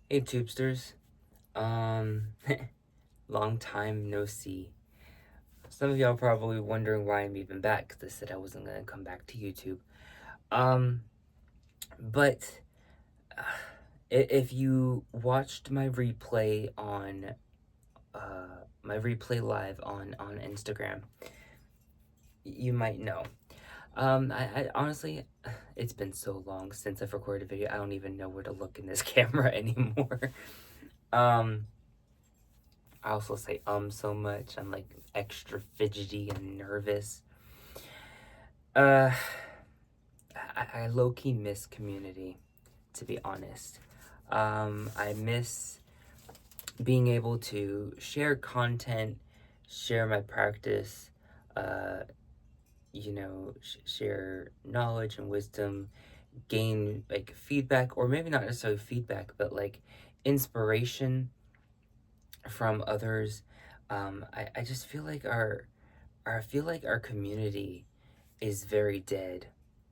Hey Tubsters, um, long time no see. Some of y'all probably wondering why I'm even back, because I said I wasn't gonna come back to YouTube. Um, but if you watched my replay on, my replay live on Instagram, you might know. I honestly, it's been so long since I've recorded a video, I don't even know where to look in this camera anymore. Um, I also say so much. I'm like extra fidgety and nervous. Uh, I low-key miss community, to be honest. I miss being able to share content, share my practice, uh, share knowledge and wisdom, gain like feedback, or maybe not necessarily feedback, but like inspiration from others. I just feel like I feel like our community is very dead.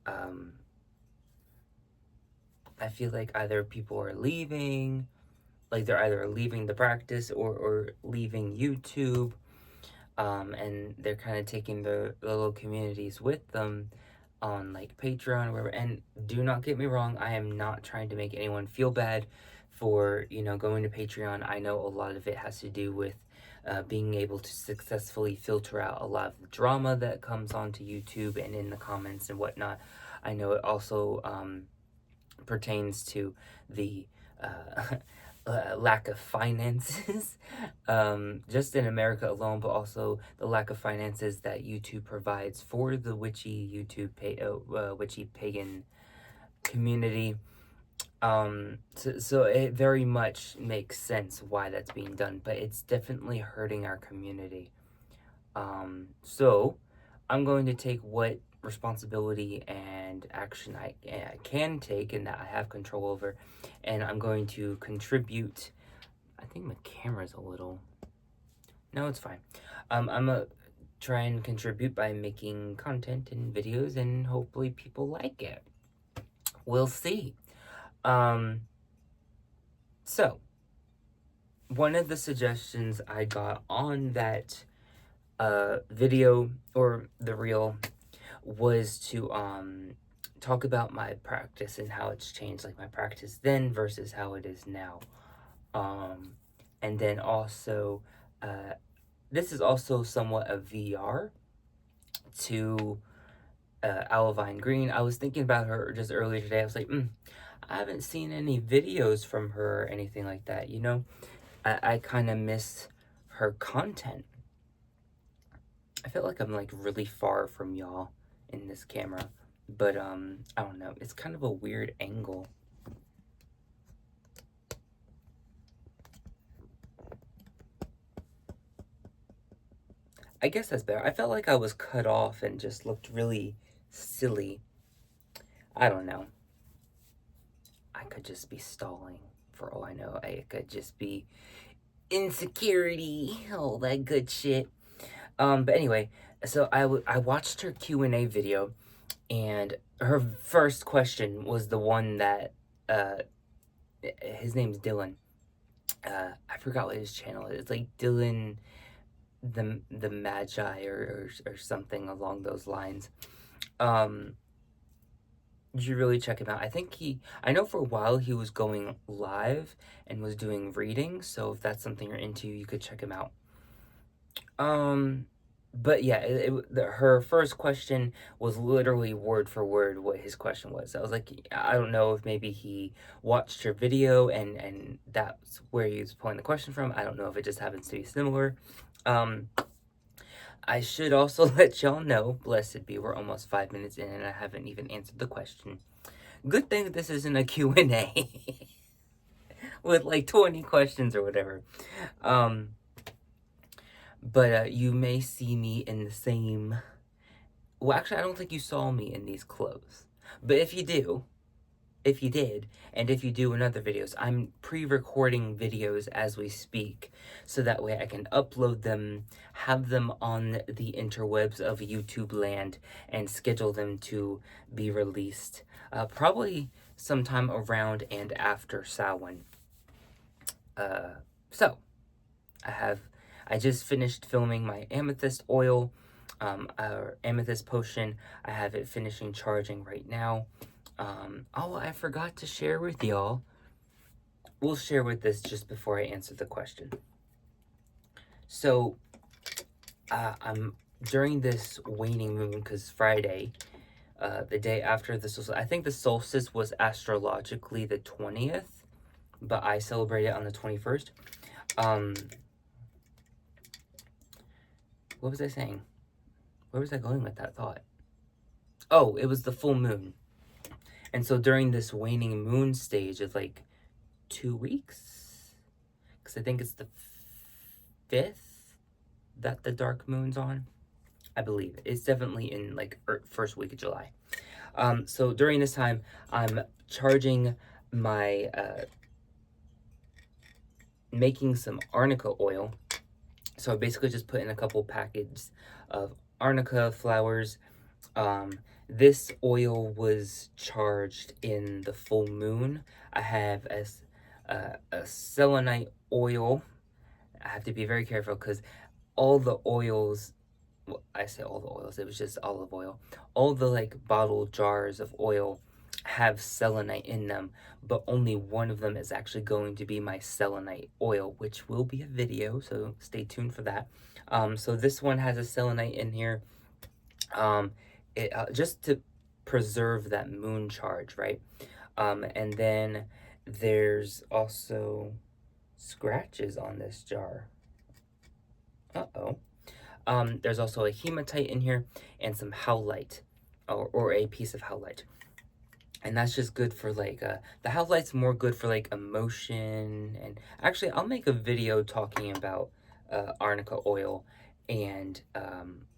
Um, I feel like either people are leaving, like they're either leaving the practice or leaving YouTube, and they're kind of taking the little communities with them on like Patreon or wherever. And do not get me wrong, I am not trying to make anyone feel bad for, going to Patreon. I know a lot of it has to do with being able to successfully filter out a lot of the drama that comes onto YouTube and in the comments and whatnot. I know it also pertains to the lack of finances, just in America alone, but also the lack of finances that YouTube provides for the witchy pagan community. So it very much makes sense why that's being done, but it's definitely hurting our community. So I'm going to take what responsibility and action I can take and that I have control over, and I'm going to contribute. I think my camera's a little. No, it's fine. I'm gonna try and contribute by making content and videos, and hopefully people like it. We'll see. Um, so one of the suggestions I got on that video or the reel was to talk about my practice and how it's changed, like my practice then versus how it is now. And then also, this is also somewhat a VR to Alvine Green. I was thinking about her just earlier today. I was like, I haven't seen any videos from her or anything like that, I kind of miss her content. I feel like I'm like really far from y'all in this camera, but I don't know. It's kind of a weird angle. I guess that's better. I felt like I was cut off and just looked really silly. I don't know. I could just be stalling for all I know. I could just be insecurity, all that good shit. But anyway, so I watched her Q&A video, and her first question was the one that his name's Dylan. I forgot what his channel is. It's like Dylan the Magi or something along those lines. You should really check him out. I know for a while he was going live and was doing readings, so if that's something you're into, you could check him out. But yeah, her first question was literally word for word what his question was. I was like, I don't know if maybe he watched her video and that's where he was pulling the question from. I don't know if it just happens to be similar. I should also let y'all know, blessed be, we're almost 5 minutes in and I haven't even answered the question. Good thing this isn't a Q&A with like 20 questions or whatever. But you may see me in the same... Well, actually, I don't think you saw me in these clothes. But if you did, and if you do in other videos, I'm pre-recording videos as we speak, so that way I can upload them, have them on the interwebs of YouTube land, and schedule them to be released probably sometime around and after Samhain. So I just finished filming my amethyst oil, or amethyst potion. I have it finishing charging right now. Oh, I forgot to share with y'all. We'll share with this just before I answer the question. So, I'm during this waning moon, because Friday, the day after the solstice, I think the solstice was astrologically the 20th, but I celebrate it on the 21st. What was I saying? Where was I going with that thought? Oh, it was the full moon. And so during this waning moon stage of like 2 weeks, because I think it's the 5th that the dark moon's on. I believe it's definitely in like first week of July. So during this time, I'm charging my, making some arnica oil. So I basically just put in a couple packets of arnica flowers. This oil was charged in the full moon. I have a selenite oil. I have to be very careful because all the oils, well, I say all the oils, it was just olive oil. All the like bottled jars of oil have selenite in them, but only one of them is actually going to be my selenite oil, which will be a video, so stay tuned for that. So this one has a selenite in here. Just to preserve that moon charge, right? And then there's also scratches on this jar. Uh-oh. There's also a hematite in here and some howlite, or a piece of howlite. And that's just good for like, the howlite's more good for like emotion. And actually, I'll make a video talking about arnica oil and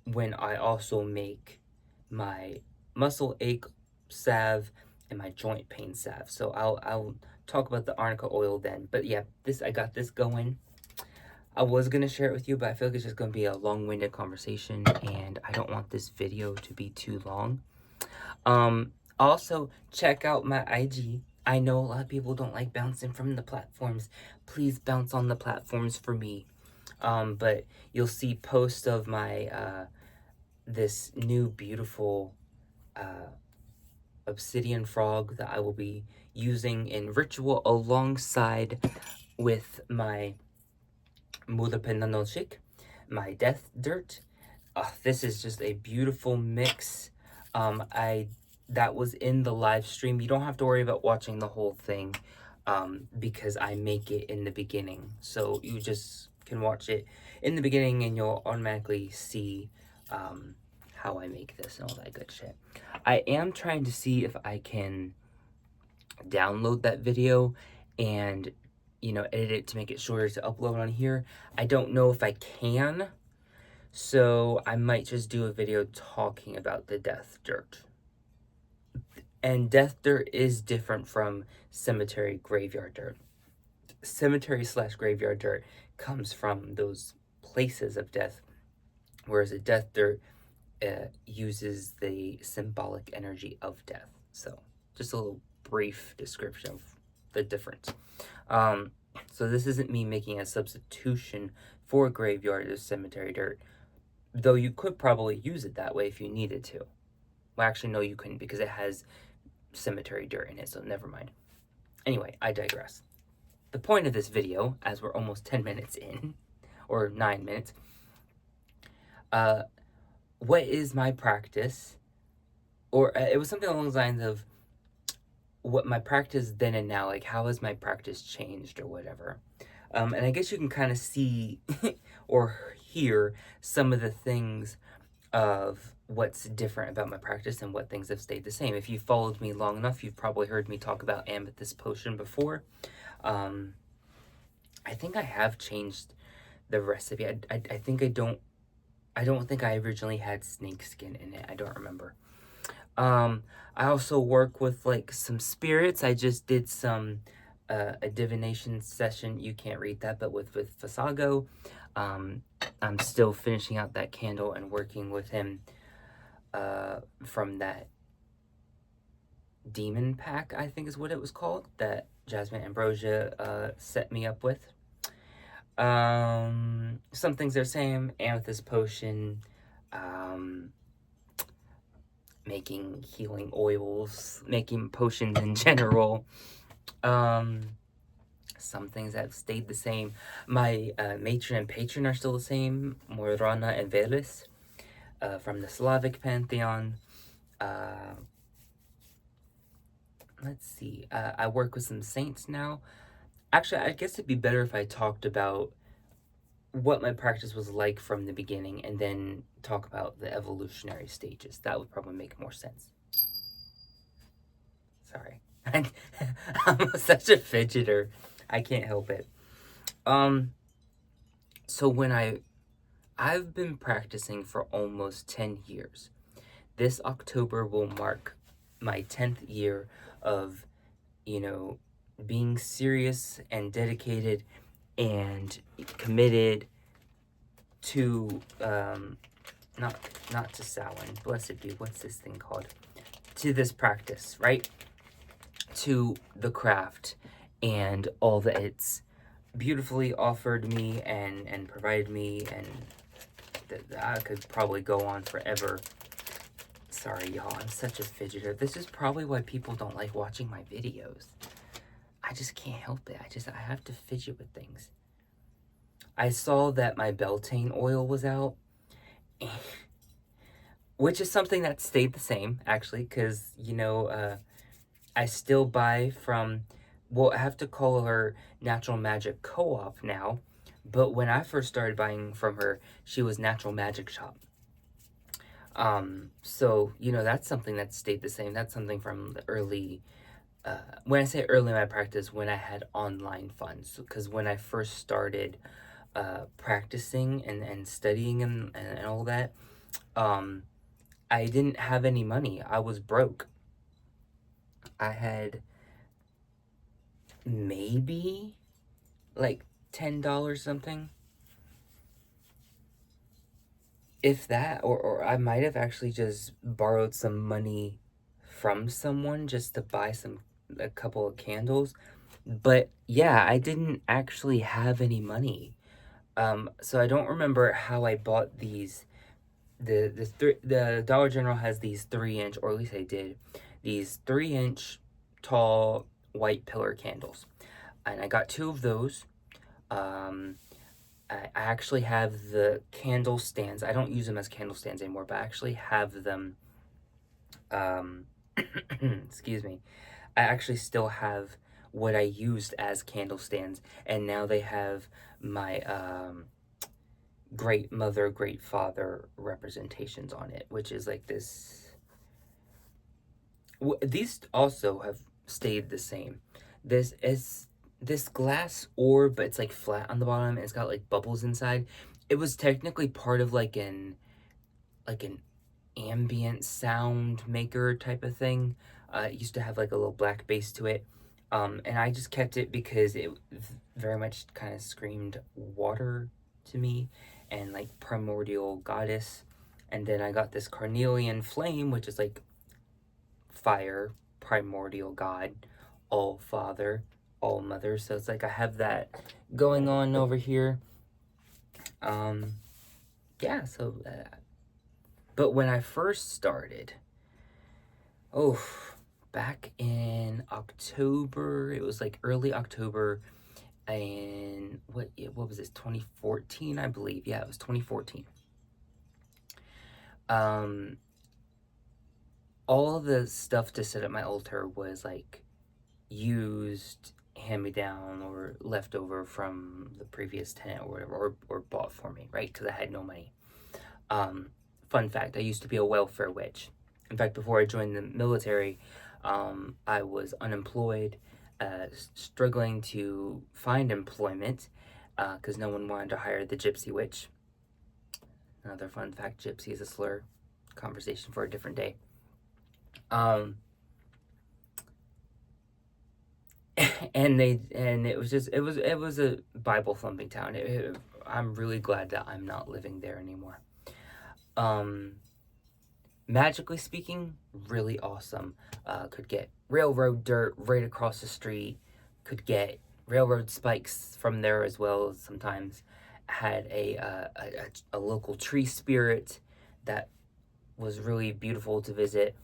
when I also make my muscle ache salve and my joint pain salve. So I'll talk about the arnica oil then. But yeah, I got this going. I was going to share it with you, but I feel like it's just going to be a long-winded conversation, and I don't want this video to be too long. Also, check out my IG. I know a lot of people don't like bouncing from the platforms. Please bounce on the platforms for me. But you'll see posts of my, this new beautiful, obsidian frog that I will be using in ritual alongside with my Mulapenanochik, my death dirt. This is just a beautiful mix. That was in the live stream. You don't have to worry about watching the whole thing because I make it in the beginning. So you just can watch it in the beginning and you'll automatically see how I make this and all that good shit. I am trying to see if I can download that video and, you know, edit it to make it shorter to upload on here. I don't know if I can, so I might just do a video talking about the death dirt. And death dirt is different from cemetery graveyard dirt. Cemetery/graveyard dirt comes from those places of death, whereas a death dirt uses the symbolic energy of death. So just a little brief description of the difference. So this isn't me making a substitution for graveyard or cemetery dirt, though you could probably use it that way if you needed to. Well, actually, no, you couldn't because it has cemetery dirt in it, so never mind. Anyway, I digress. The point of this video, as we're almost 10 minutes in, or 9 minutes, what is my practice? Or it was something along the lines of what my practice then and now, like how has my practice changed or whatever. And I guess you can kind of see or hear some of the things of what's different about my practice and what things have stayed the same. If you've followed me long enough, you've probably heard me talk about amethyst potion before. I think I have changed the recipe. I think I don't think I originally had snake skin in it. I don't remember. I also work with like some spirits. I just did some a divination session. You can't read that, but with Fasago. I'm still finishing out that candle and working with him from that demon pack, I think is what it was called, that Jasmine Ambrosia set me up with. Some things are the same. Amethyst potion, um, making healing oils, making potions in general. Um, some things have stayed the same. My matron and patron are still the same. Morana and Velis from the Slavic pantheon. Let's see. I work with some saints now. Actually, I guess it'd be better if I talked about what my practice was like from the beginning and then talk about the evolutionary stages. That would probably make more sense. Sorry. I'm such a fidgeter. I can't help it. So when I've been practicing for almost 10 years. This October will mark my 10th year of, being serious and dedicated and committed to, not to Samhain, blessed be, what's this thing called? To this practice, right? To the craft and all that it's beautifully offered me and provided me, and I could probably go on forever. Sorry, y'all, I'm such a fidgeter. This is probably why people don't like watching my videos. I just can't help it. I have to fidget with things. I saw that my Beltane oil was out, which is something that stayed the same, actually, because, I still buy from, well, I have to call her Natural Magic Co-op now, but when I first started buying from her, she was Natural Magic Shop. So, that's something that stayed the same. That's something from the early, when I say early in my practice, when I had online funds, because when I first started practicing and studying and all that, I didn't have any money. I was broke. I had maybe like $10 something, if that, or I might have actually just borrowed some money from someone just to buy a couple of candles. But yeah, I didn't actually have any money. So I don't remember how I bought these. The Dollar General has these 3-inch, or at least I did, these 3-inch tall white pillar candles, and I got 2 of those. I actually have the candle stands. I don't use them as candle stands anymore, but I actually have them. Excuse me. I actually still have what I used as candle stands, and now they have my great mother, great father representations on it, which is like this. These also have stayed the same. This is this glass orb, but it's like flat on the bottom and it's got like bubbles inside. It was technically part of like an ambient sound maker type of thing. It used to have like a little black base to it. And I just kept it because it very much kind of screamed water to me and like primordial goddess. And then I got this carnelian flame, which is like fire, primordial god, all father, all mother. So it's like I have that going on over here. Yeah, so but when I first started, back in October, it was like early October, and what was this, 2014, I believe. Yeah, it was 2014. All the stuff to set up my altar was like used, hand-me-down, or leftover from the previous tenant or whatever, or bought for me, right? Because I had no money. Fun fact, I used to be a welfare witch. In fact, before I joined the military, I was unemployed, struggling to find employment, because no one wanted to hire the gypsy witch. Another fun fact, gypsy is a slur. Conversation for a different day. And it was a Bible thumping town. I'm really glad that I'm not living there anymore. Magically speaking, really awesome. Could get railroad dirt right across the street. could get railroad spikes from there, as well as sometimes had a local tree spirit that was really beautiful to visit.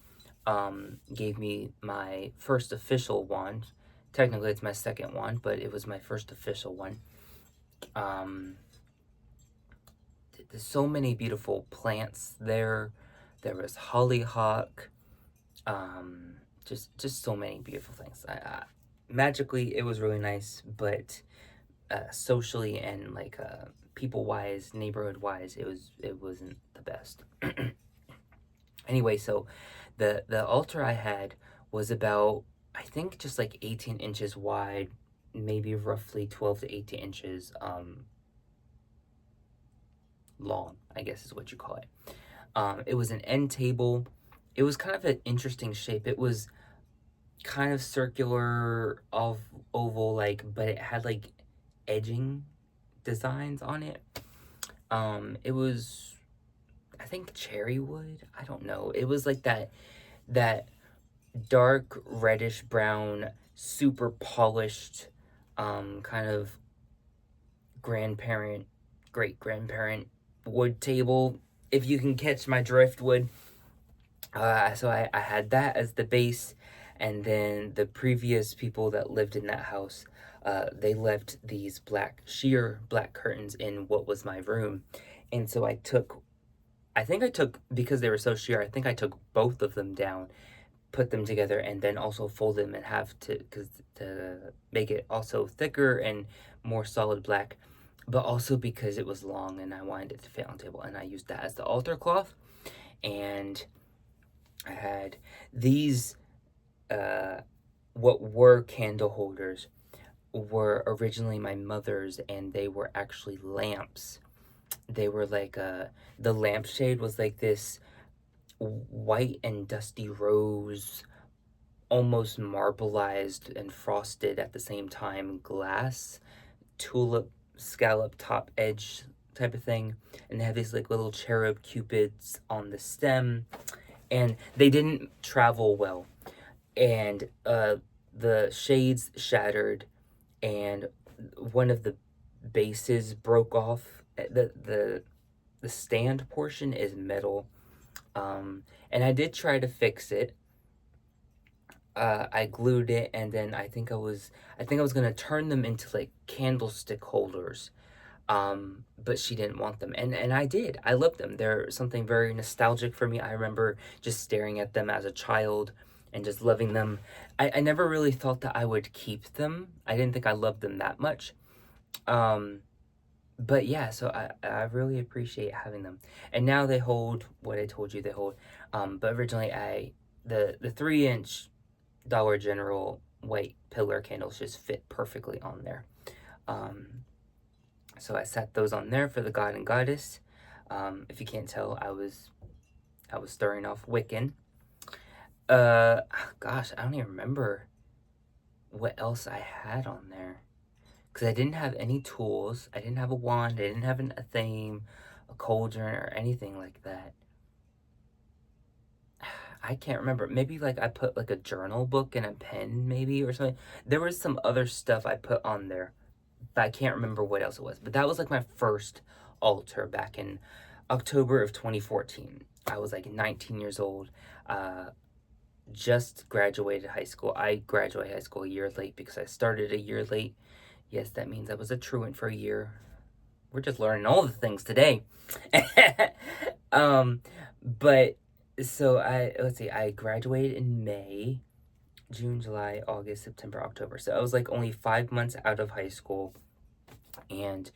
Gave me my first official wand. Technically, it's my second wand, but it was my first official one. Um, there's so many beautiful plants there. There was hollyhock. Just so many beautiful things. Magically, it was really nice, but socially and like people wise, neighborhood wise, it wasn't the best. Anyway, so the altar I had was about, I think, just like 18 inches wide, maybe roughly 12 to 18 inches long, I guess is what you call it. It was an end table. It was kind of an interesting shape. It was kind of circular, oval, like, but it had like edging designs on it. It was, I think, cherry wood. I don't know. It was like that dark reddish brown, super polished, kind of great grandparent wood table. If you can catch my driftwood. So I had that as the base, and then the previous people that lived in that house, they left these sheer black curtains in what was my room. And so I think I took, because they were so sheer, I think I took both of them down, put them together, and then also fold them in half to make it also thicker and more solid black, but also because it was long and I wanted it to fit on the table, and I used that as the altar cloth. And I had these, what were candle holders, were originally my mother's, and they were actually lamps. They were like, the lampshade was like this white and dusty rose, almost marbleized and frosted at the same time, glass, tulip, scallop top edge type of thing. And they have these like little cherub cupids on the stem, and they didn't travel well. And the shades shattered, and one of the bases broke off. The stand portion is metal, and I did try to fix it. I glued it, and then I think I was gonna turn them into like candlestick holders. But she didn't want them, and I did. I loved them. They're something very nostalgic for me. I remember just staring at them as a child and just loving them. I never really thought that I would keep them. I didn't think I loved them that much. But yeah, so I really appreciate having them. And now they hold what I told you they hold. But originally the 3-inch Dollar General white pillar candles just fit perfectly on there. So I set those on there for the god and goddess. If you can't tell, I was stirring off Wiccan. Gosh, I don't even remember what else I had on there, because I didn't have any tools. I didn't have a wand. I didn't have a theme, a cauldron, or anything like that. I can't remember. Maybe like I put like a journal book and a pen, maybe, or something. There was some other stuff I put on there, but I can't remember what else it was. But that was like my first altar back in October of 2014. I was like 19 years old. Just graduated high school. I graduated high school a year late because I started a year late. Yes, that means I was a truant for a year. We're just learning all the things today. But so let's see, I graduated in May, June, July, August, September, October. So I was like only 5 months out of high school, and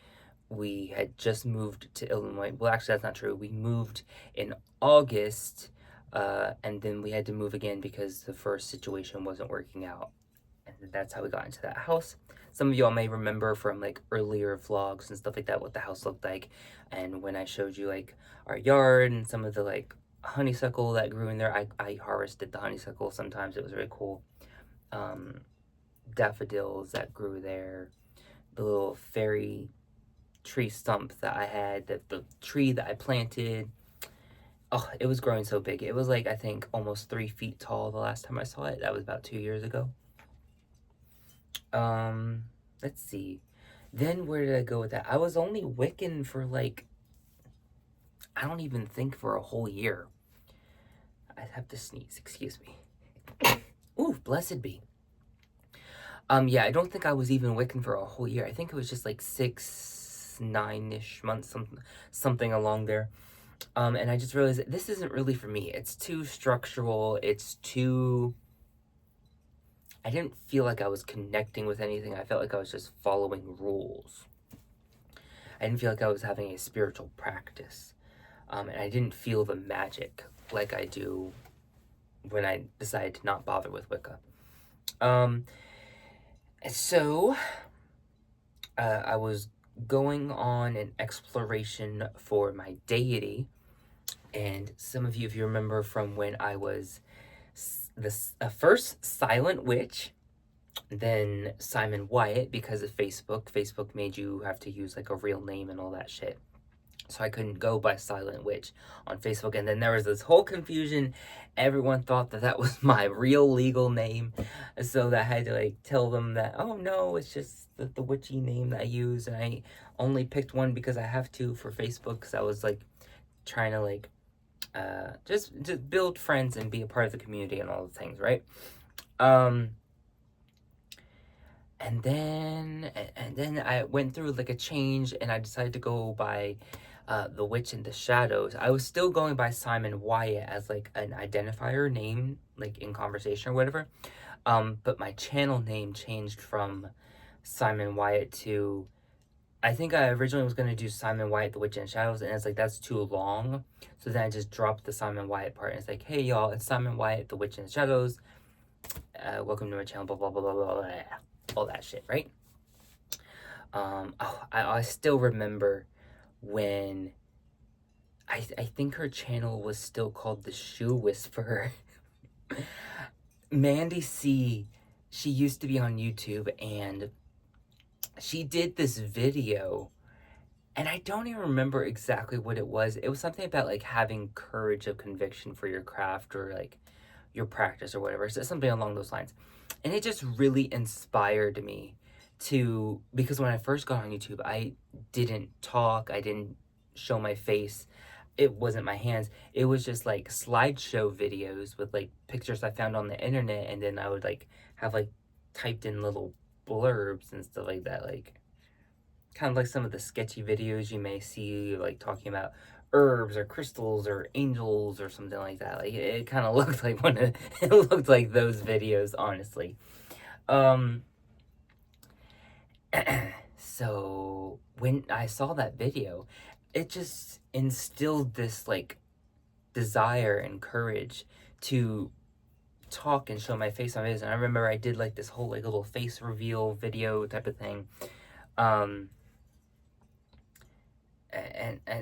we had just moved to Illinois. Well, actually, that's not true. We moved in August, and then we had to move again because the first situation wasn't working out. And that's how we got into that house. Some of y'all may remember from like earlier vlogs and stuff like that what the house looked like. And when I showed you like our yard and some of the like honeysuckle that grew in there, I harvested the honeysuckle sometimes. It was really cool. Daffodils that grew there, the little fairy tree stump that I had, the tree that I planted. Oh, it was growing so big. It was like, I think, almost 3 feet tall the last time I saw it. That was about 2 years ago. Let's see. Then where did I go with that? I was only Wiccan for like, I don't even think for a whole year. I have to sneeze, excuse me. Ooh, blessed be. Yeah, I don't think I was even Wiccan for a whole year. I think it was just like 6, 9-ish months, something along there. And I just realized that this isn't really for me. It's too structural. It's too... I didn't feel like I was connecting with anything. I felt like I was just following rules. I didn't feel like I was having a spiritual practice. And I didn't feel the magic like I do when I decided to not bother with Wicca. So, I was going on an exploration for my deity. And some of you, if you remember from when I was the first Silent Witch, then Simon Wyatt, because of Facebook. Facebook made you have to use like a real name and all that shit. So I couldn't go by Silent Witch on Facebook. And then there was this whole confusion. Everyone thought that that was my real legal name. So I had to like tell them that, oh no, it's just the witchy name that I use. And I only picked one because I have to for Facebook. Because I was like trying to like just build friends and be a part of the community and all the things, right? And then I went through like a change, and I decided to go by The Witch in the Shadows. I was still going by Simon Wyatt as like an identifier name, like in conversation or whatever. But my channel name changed from Simon Wyatt to, I think I originally was going to do Simon Wyatt, The Witch in the Shadows, and it's like, that's too long. So then I just dropped the Simon Wyatt part, and it's like, hey y'all, it's Simon Wyatt, The Witch in the Shadows. Welcome to my channel, blah, blah, blah, blah, blah, blah, all that shit, right? I still remember when I think her channel was still called The Shoe Whisperer. Mandy C, she used to be on YouTube, and she did this video, and I don't even remember exactly what it was. It was something about like having courage of conviction for your craft or like your practice or whatever. So something along those lines. And it just really inspired me to, because when I first got on YouTube, I didn't talk, I didn't show my face, it wasn't my hands, it was just like slideshow videos with like pictures I found on the internet, and then I would like have like typed in little blurbs and stuff like that, like kind of like some of the sketchy videos you may see, like talking about herbs or crystals or angels or something like that. Like it kind of looked like one of it looked like those videos, honestly. So when I saw that video, it just instilled this like desire and courage to talk and show my face on videos. And I remember I did like this whole like little face reveal video type of thing. And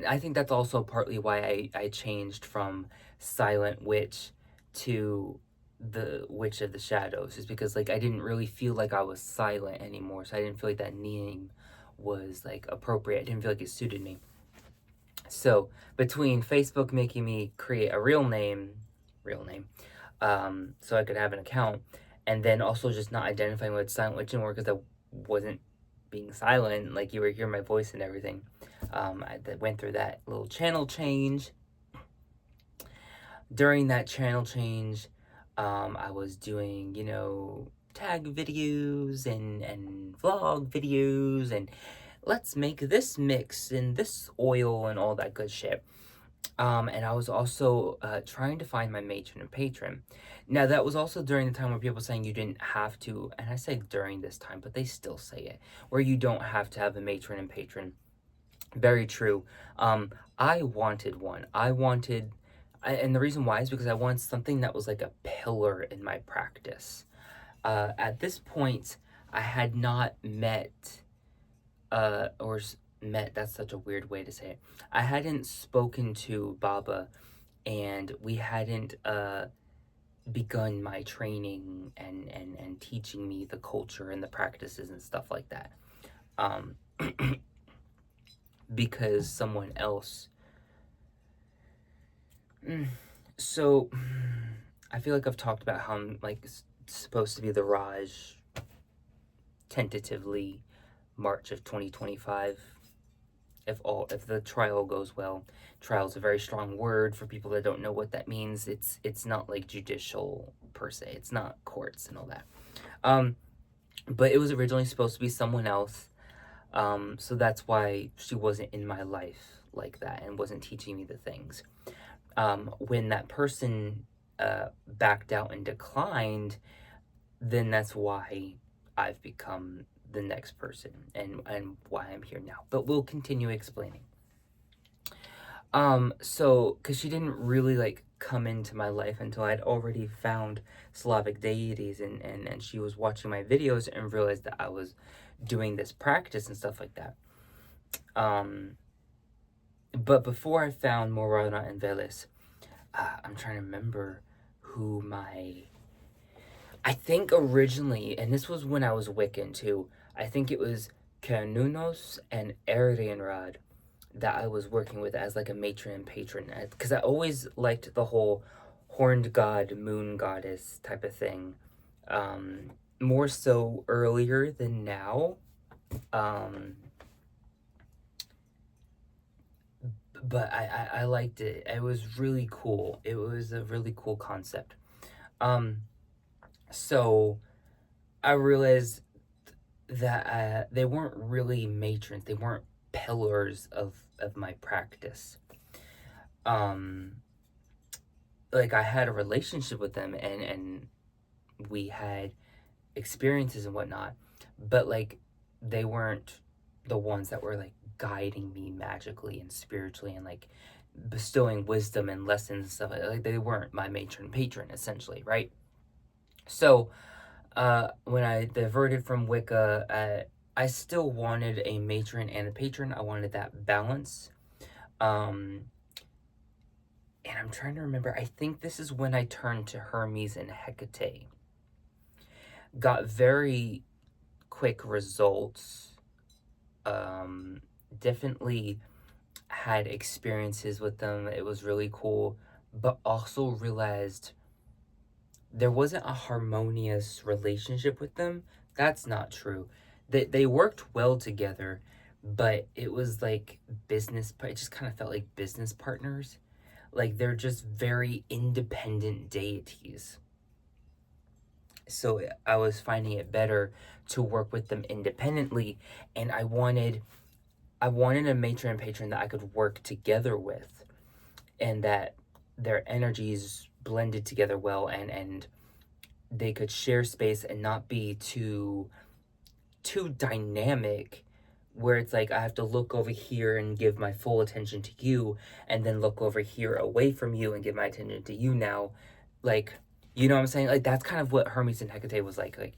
I think that's also partly why I changed from Silent Witch to the Witch of the Shadows, is because like I didn't really feel like I was silent anymore, so I didn't feel like that name was like appropriate. I didn't feel like it suited me. So between Facebook making me create a real name, so I could have an account, and then also just not identifying with Silent Witch anymore because I wasn't being silent, like you were hearing my voice and everything. I went through that little channel change. During that channel change, I was doing, you know, tag videos and vlog videos and let's make this mix and this oil and all that good shit. And I was also trying to find my matron and patron. Now, that was also during the time where people were saying you didn't have to, and I say during this time, but they still say it, where you don't have to have a matron and patron. Very true. I wanted one. And the reason why is because I wanted something that was like a pillar in my practice. At this point, I had not met, that's such a weird way to say it. I hadn't spoken to Baba, and we hadn't, begun my training and teaching me the culture and the practices and stuff like that. Because someone else. So, I feel like I've talked about how I'm like supposed to be the Raj tentatively March of 2025. If the trial goes well. Trial is a very strong word for people that don't know what that means. It's not like judicial per se. It's not courts and all that. But it was originally supposed to be someone else. So that's why she wasn't in my life like that and wasn't teaching me the things. When that person backed out and declined, then that's why I've become the next person and why I'm here now. But we'll continue explaining. So, because she didn't really, like, come into my life until I'd already found Slavic deities, and she was watching my videos and realized that I was doing this practice and stuff like that. But before I found Morana and Veles, I'm trying to remember who I think originally, and this was when I was Wiccan too, I think it was Kernunos and Arianrod that I was working with as like a matron and patron. Because I always liked the whole horned god, moon goddess type of thing. More so earlier than now. But I liked it. It was really cool. It was a really cool concept. So I realized that they weren't really matrons. They weren't pillars of my practice. Like, I had a relationship with them, and we had experiences and whatnot, but like they weren't the ones that were like guiding me magically and spiritually and like bestowing wisdom and lessons and stuff like they weren't my matron patron essentially, right? So when I diverted from Wicca, I still wanted a matron and a patron. I wanted that balance. And I'm trying to remember, I think this is when I turned to Hermes and Hecate. Got very quick results. Definitely had experiences with them. It was really cool, but also realized there wasn't a harmonious relationship with them. That's not true. They worked well together, but it was like it just kind of felt like business partners. Like, they're just very independent deities. So I was finding it better to work with them independently, and I wanted a matron and patron that I could work together with, and that their energies blended together well, and they could share space and not be too dynamic, where it's like I have to look over here and give my full attention to you, and then look over here away from you and give my attention to you now. Like, you know what I'm saying? Like, that's kind of what Hermes and Hecate was like. Like,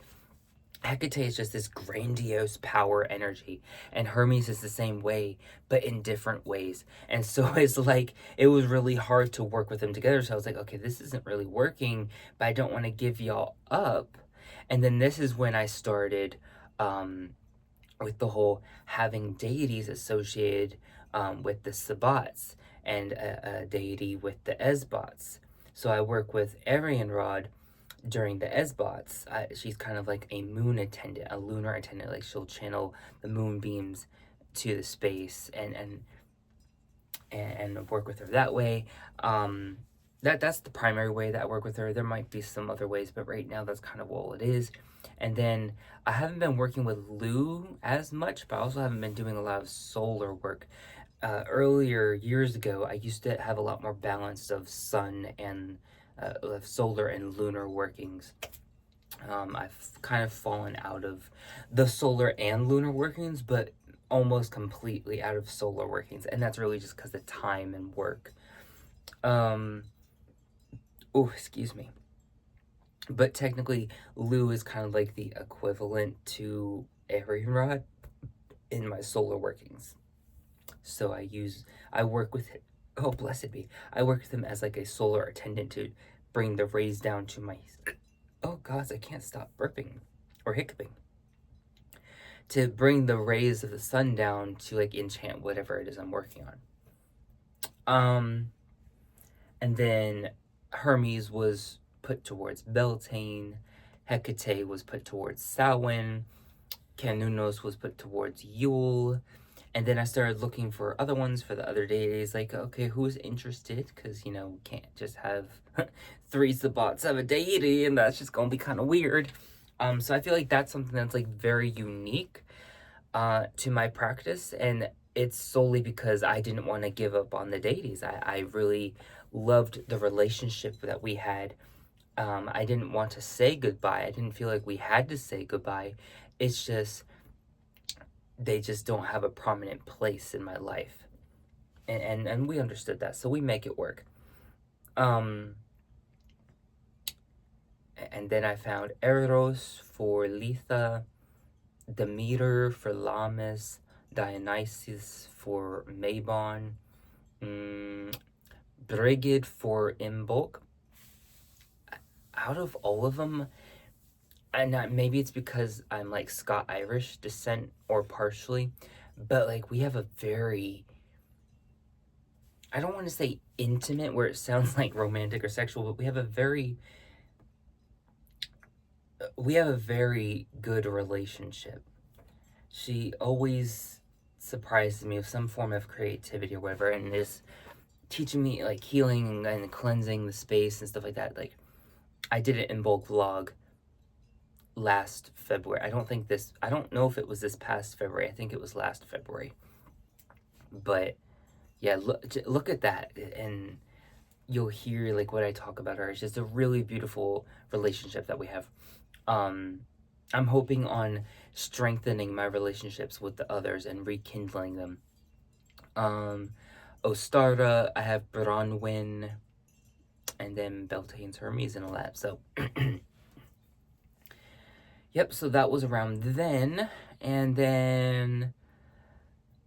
Hecate is just this grandiose power energy, and Hermes is the same way, but in different ways. And so it's like, it was really hard to work with them together. So I was like, okay, this isn't really working, but I don't want to give y'all up. And then this is when I started with the whole having deities associated with the Sabbats, and a deity with the Esbats. So I work with Arianrod during the Esbats. She's kind of like a moon attendant, a lunar attendant. Like, she'll channel the moonbeams to the space and work with her that way. That's the primary way that I work with her. There might be some other ways, but right now that's kind of all it is. And then I haven't been working with Lou as much, but I also haven't been doing a lot of solar work. Earlier, years ago, I used to have a lot more balance of sun and of solar and lunar workings. I've kind of fallen out of the solar and lunar workings, but almost completely out of solar workings, and that's really just because of time and work. Excuse me. But technically, Lou is kind of like the equivalent to Arianrod in my solar workings. So I work with it. Oh, blessed be. I work with him as like a solar attendant to bring the rays down to my... Oh, gosh, I can't stop burping or hiccuping. To bring the rays of the sun down to like enchant whatever it is I'm working on. And then Hermes was put towards Beltane. Hecate was put towards Samhain. Canunos was put towards Yule. And then I started looking for other ones for the other deities, like, okay, who's interested? Because, we can't just have 3 spots of a deity, and that's just gonna be kind of weird. So I feel like that's something that's, like, very unique to my practice, and it's solely because I didn't want to give up on the deities. I really loved the relationship that we had. I didn't want to say goodbye. I didn't feel like we had to say goodbye. It's just they just don't have a prominent place in my life. And we understood that, so we make it work. And then I found Eros for Letha, Demeter for Lammas, Dionysus for Mabon, Brigid for Imbolc. Out of all of them, and maybe it's because I'm like Scot-Irish descent or partially, but like we have a very, I don't want to say intimate where it sounds like romantic or sexual, but we have a very good relationship. She always surprises me with some form of creativity or whatever, and is teaching me like healing and cleansing the space and stuff like that. Like I did an Imbolc vlog last February. I don't know if it was this past February. I think it was last February. But yeah, look at that, and you'll hear like what I talk about her. It's just a really beautiful relationship that we have. I'm hoping on strengthening my relationships with the others and rekindling them. Ostara, I have Bronwyn, and then Beltane's Hermes and all that. So yep, so that was around then. And then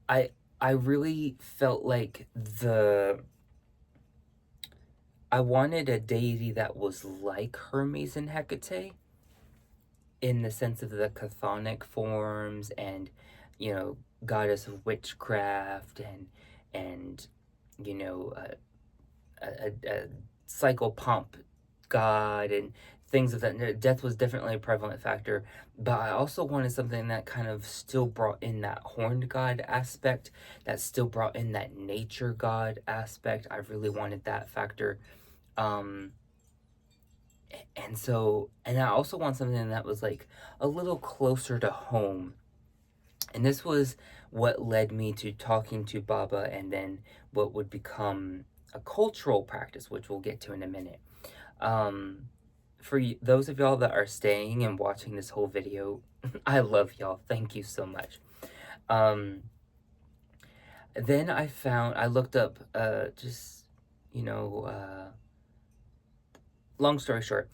I really felt like I wanted a deity that was like Hermes and Hecate in the sense of the chthonic forms and, goddess of witchcraft and a psychopomp god and things of that. Death was definitely a prevalent factor, but I also wanted something that kind of still brought in that horned god aspect, that still brought in that nature god aspect. I really wanted that factor. And I also want something that was like a little closer to home. And this was what led me to talking to Baba, and then what would become a cultural practice, which we'll get to in a minute. For those of y'all that are staying and watching this whole video, I love y'all. Thank you so much. Then I looked up, long story short,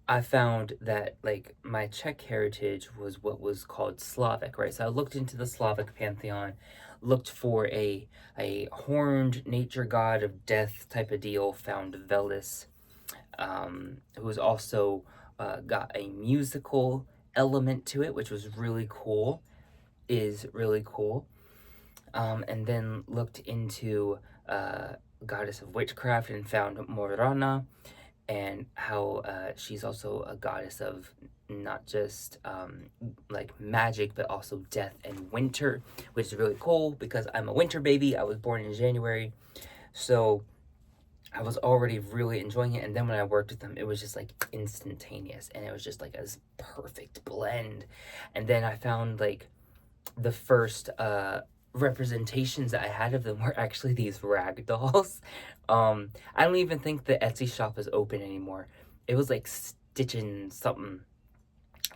I found that like my Czech heritage was what was called Slavic, right? So I looked into the Slavic pantheon, looked for a horned nature god of death type of deal, found Velis, who's also got a musical element to it, which was really cool, is really cool. And then looked into goddess of witchcraft and found Morana, and how she's also a goddess of not just like magic, but also death and winter, which is really cool because I'm a winter baby. I was born in January, so I was already really enjoying it. And then when I worked with them, it was just like instantaneous, and it was just like a perfect blend. And then I found like the first representations that I had of them were actually these rag dolls. I don't even think the Etsy shop is open anymore. It was like Stitchin' something,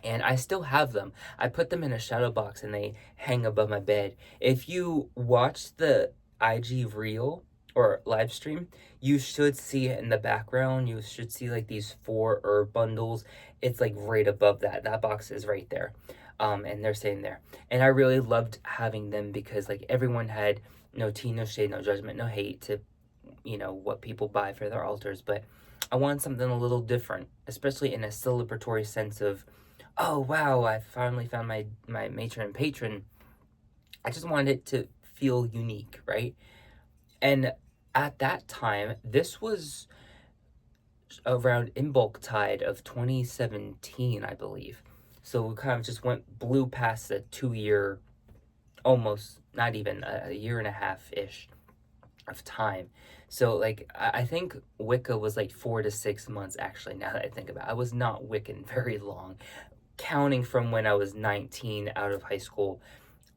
and I still have them. I put them in a shadow box and they hang above my bed. If you watch the IG reel or live stream, you should see it in the background. You should see like these 4 herb bundles. It's like right above that box is right there. And they're sitting there, and I really loved having them because like everyone had no tea, no shade, no judgment, no hate to what people buy for their altars, but I wanted something a little different, especially in a celebratory sense of, oh wow, I finally found my matron and patron. I just wanted it to feel unique, right? And at that time, this was around Imbolc tide of 2017, I believe. So we kind of just blew past the 2 year, almost, not even a year and a half ish of time. So like I think Wicca was like 4 to 6 months actually. Now that I think about it, I was not Wiccan very long, counting from when I was 19 out of high school,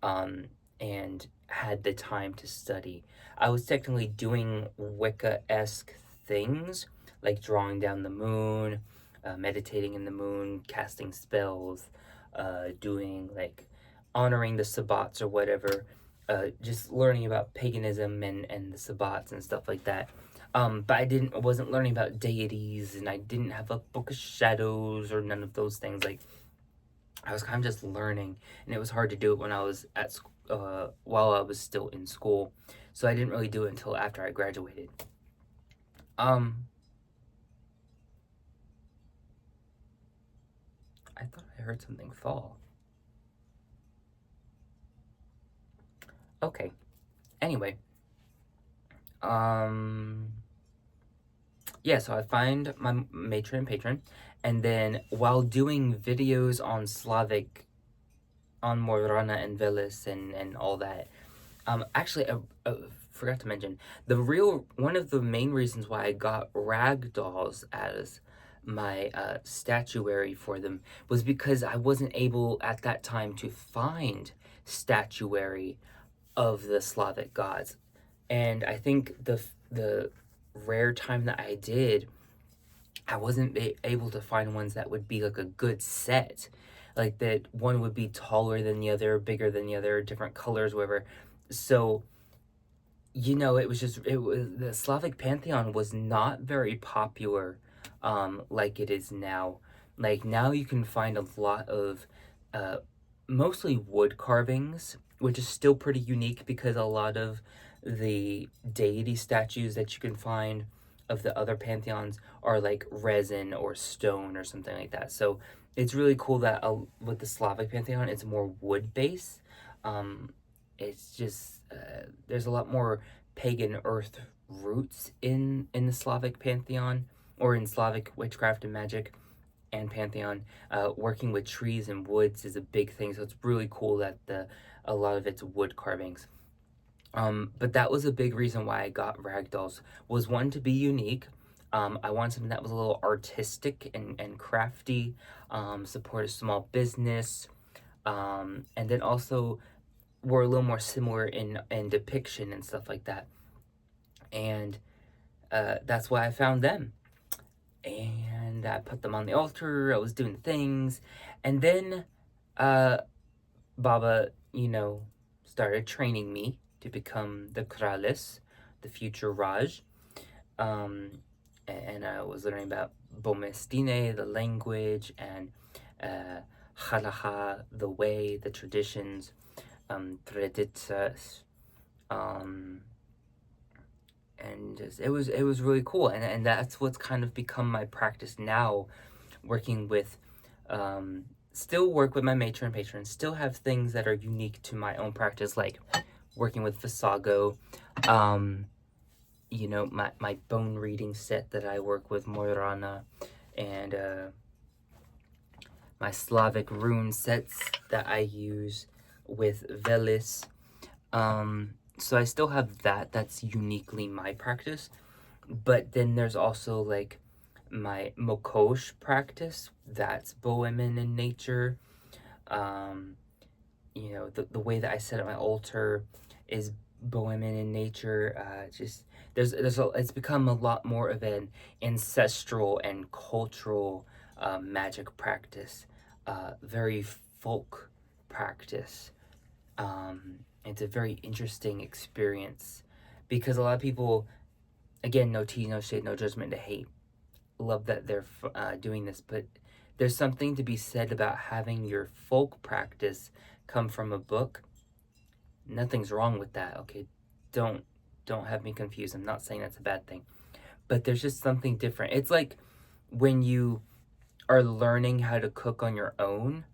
and had the time to study. I was technically doing Wicca-esque things like drawing down the moon, meditating in the moon, casting spells, doing like honoring the sabbats or whatever, just learning about paganism and the sabbats and stuff like that. But I wasn't learning about deities, and I didn't have a book of shadows or none of those things. Like, I was kind of just learning, and it was hard to do it when I was at school, while I was still in school. So I didn't really do it until after I graduated. I thought I heard something fall. Okay. Anyway. Yeah, so I find my matron and patron, and then while doing videos on Slavic, on Morana and Velis and all that, actually, I forgot to mention, one of the main reasons why I got rag dolls as my statuary for them was because I wasn't able at that time to find statuary of the Slavic gods. And I think the rare time that I did, I wasn't able to find ones that would be like a good set. Like that one would be taller than the other, bigger than the other, different colors, whatever. So, it was the Slavic pantheon was not very popular, like it is now. Like now you can find a lot of uh, mostly wood carvings, which is still pretty unique because a lot of the deity statues that you can find of the other pantheons are like resin or stone or something like that. So it's really cool that with the Slavic pantheon, it's more wood based. It's just there's a lot more pagan earth roots in the Slavic pantheon, or in Slavic witchcraft and magic and pantheon. Working with trees and woods is a big thing, so it's really cool that a lot of it's wood carvings. But that was a big reason why I got ragdolls, was one, to be unique. I wanted something that was a little artistic and crafty, support a small business, and then also were a little more similar in depiction and stuff like that. And that's why I found them. And I put them on the altar. I was doing things. And then Baba, started training me to become the Kralis, the future Raj. And I was learning about Bomestine, the language, and Halacha, the way, the traditions, Traditsas, and just, it was really cool, and that's what's kind of become my practice now, working with, still work with my matron and patron, still have things that are unique to my own practice, like working with Visago, my bone reading set that I work with Moirana, and my Slavic rune sets that I use with Velis. So I still have that's uniquely my practice. But then there's also like my Mokosh practice, that's Bohemian in nature. The way that I set up my altar is Bohemian in nature. Just it's become a lot more of an ancestral and cultural magic practice, very folk practice. It's a very interesting experience because a lot of people, again, no tea, no shade, no judgment, to hate, love that they're doing this, but there's something to be said about having your folk practice come from a book. Nothing's wrong with that, okay? Don't have me confused. I'm not saying that's a bad thing, but there's just something different. It's like when you are learning how to cook on your own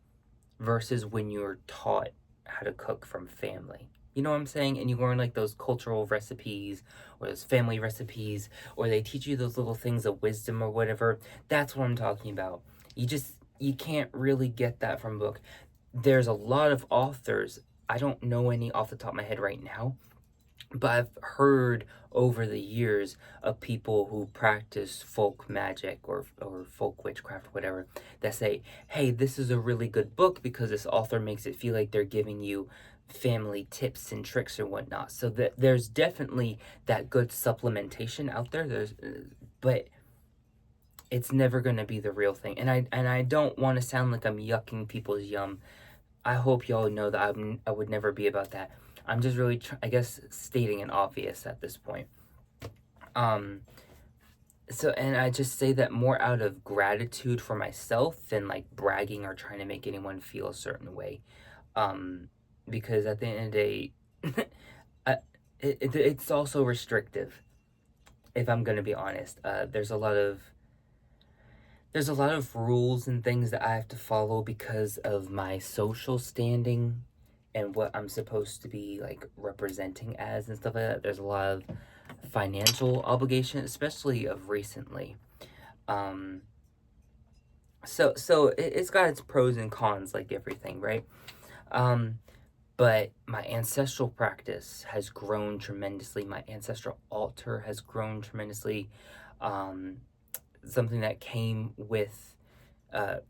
versus when you're taught how to cook from family. You know what I'm saying? And you learn like those cultural recipes or those family recipes, or they teach you those little things of wisdom or whatever. That's what I'm talking about. you can't really get that from a book. There's a lot of authors, I don't know any off the top of my head right now, but I've heard over the years of people who practice folk magic or folk witchcraft or whatever that say, hey, this is a really good book because this author makes it feel like they're giving you family tips and tricks or whatnot. So that there's definitely that good supplementation out there. But it's never going to be the real thing. And I don't want to sound like I'm yucking people's yum. I hope y'all know that I would never be about that. I'm just really, I guess, stating an obvious at this point. So, and I just say that more out of gratitude for myself than like bragging or trying to make anyone feel a certain way. Because at the end of the day, it's also restrictive. If I'm gonna be honest, there's a lot of rules and things that I have to follow because of my social standing and what I'm supposed to be like representing as and stuff like that. There's a lot of financial obligation, especially of recently. So it's got its pros and cons like everything, right? But my ancestral practice has grown tremendously. My ancestral altar has grown tremendously. Something that came with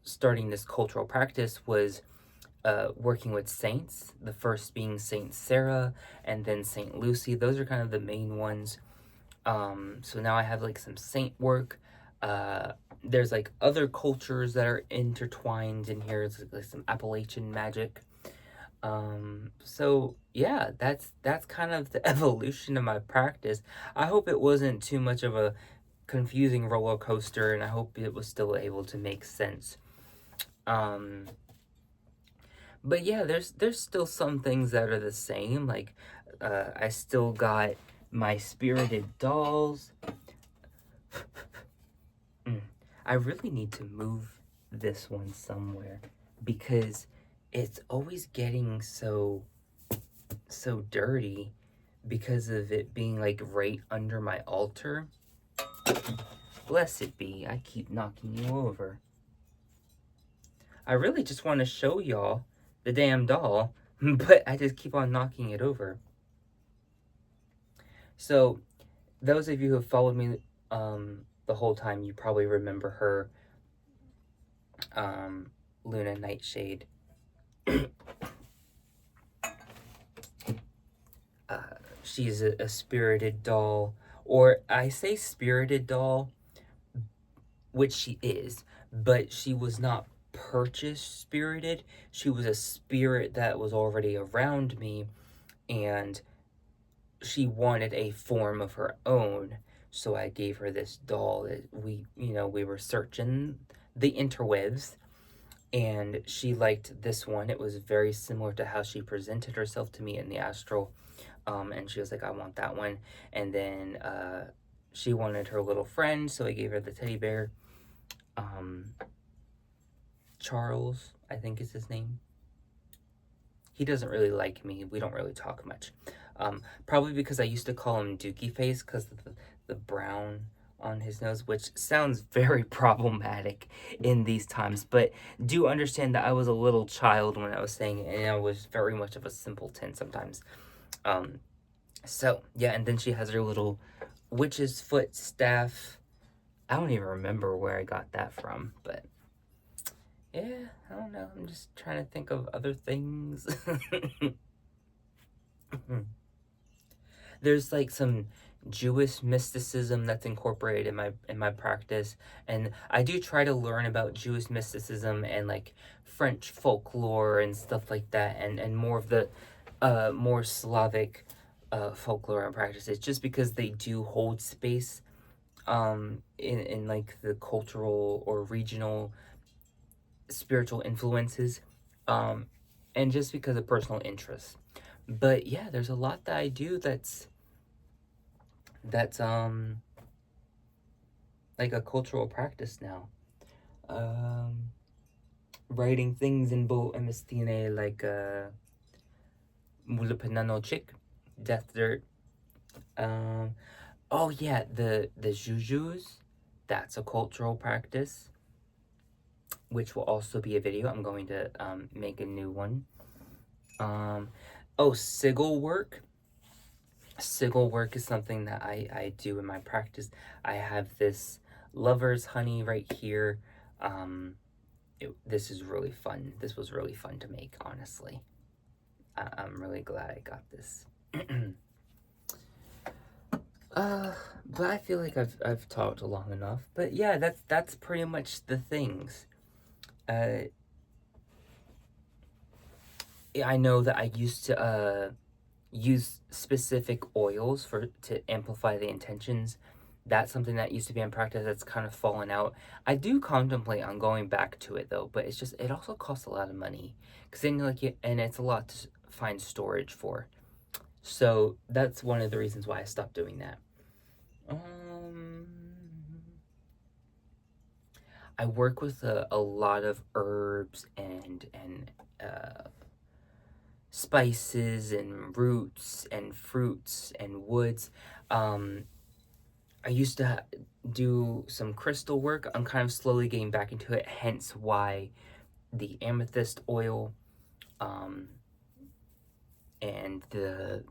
starting this cultural practice was working with saints, the first being Saint Sarah and then Saint Lucy. Those are kind of the main ones. So now I have like some saint work. There's like other cultures that are intertwined in here. It's like some Appalachian magic. So yeah, that's kind of the evolution of my practice. I hope it wasn't too much of a confusing roller coaster, and I hope it was still able to make sense. But yeah, there's still some things that are the same. Like, I still got my spirited dolls. I really need to move this one somewhere because it's always getting so dirty because of it being like right under my altar. Blessed be, I keep knocking you over. I really just want to show y'all the damn doll, but I just keep on knocking it over. So, those of you who have followed me the whole time, you probably remember her, Luna Nightshade. She's a spirited doll, or I say spirited doll, which she is, but she was not purchased spirited. She was a spirit that was already around me, and she wanted a form of her own. So I gave her this doll that we were searching the interwebs, and she liked this one. It was very similar to how she presented herself to me in the astral. And she was like, I want that one. And then she wanted her little friend, so I gave her the teddy bear. Charles, I think is his name. He doesn't really like me. We don't really talk much. Probably because I used to call him Dookie Face because of the brown on his nose, which sounds very problematic in these times. But do understand that I was a little child when I was saying it, and I was very much of a simpleton sometimes. So, yeah, and then she has her little witch's foot staff. I don't even remember where I got that from, but yeah, I don't know. I'm just trying to think of other things. There's like some Jewish mysticism that's incorporated in my practice, and I do try to learn about Jewish mysticism and like French folklore and stuff like that, and more of the more Slavic folklore and practices, just because they do hold space in like the cultural or regional spiritual influences, and just because of personal interest. But yeah, there's a lot that I do that's like a cultural practice now. Writing things in Bo Emestine like Mulapanano Chick, Death Dirt. Oh yeah, the jujus, that's a cultural practice. which will also be a video. I'm going to make a new one. Oh, sigil work. Sigil work is something that I do in my practice. I have this lover's honey right here. This is really fun. This was really fun to make, honestly. I'm really glad I got this. But I feel like I've talked long enough. But yeah, that's pretty much the things. I know that I used to use specific oils to amplify the intentions. That's something that used to be in practice that's kind of fallen out. I do contemplate on going back to it though, but it also costs a lot of money because then and it's a lot to find storage for. So that's one of the reasons why I stopped doing that. I work with a lot of herbs and spices and roots and fruits and woods. I used to do some crystal work. I'm kind of slowly getting back into it, hence why the amethyst oil and the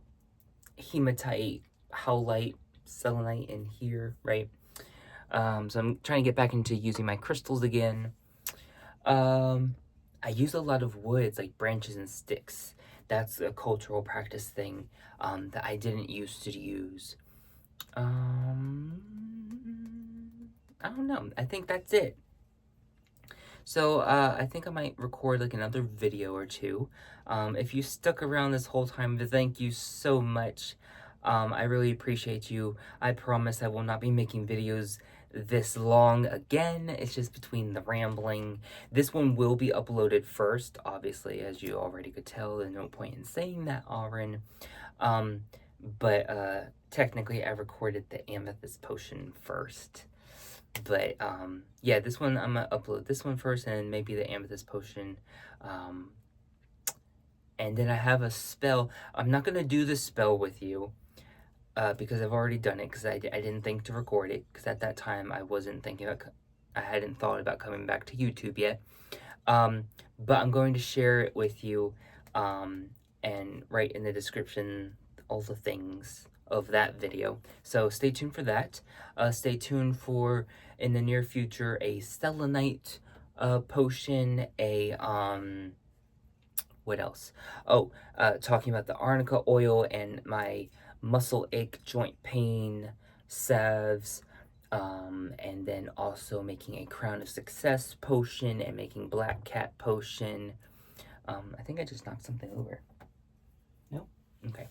hematite, howlite, selenite in here, right? So I'm trying to get back into using my crystals again. I use a lot of woods, like branches and sticks. That's a cultural practice thing that I didn't used to use. I don't know. I think that's it. So, I think I might record like another video or two. If you stuck around this whole time, thank you so much. I really appreciate you. I promise I will not be making videos this long again. It's just between the rambling. This one will be uploaded first, obviously, as you already could tell. There's no point in saying that, Auren. But technically I recorded the amethyst potion first. But yeah, this one I'm gonna upload this one first and maybe the amethyst potion. And then I have a spell. I'm not gonna do the spell with you because I've already done it because I didn't think to record it because at that time I hadn't thought about coming back to YouTube yet. But I'm going to share it with you and write in the description all the things of that video. So stay tuned for that. Stay tuned for, in the near future, a selenite potion, what else? Oh, talking about the arnica oil and my muscle ache, joint pain salves, and then also making a crown of success potion and making black cat potion. I think I just knocked something over. No? Okay.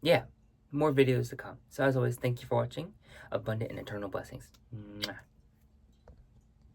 Yeah, more videos to come. So as always, thank you for watching. Abundant and eternal blessings. Mwah.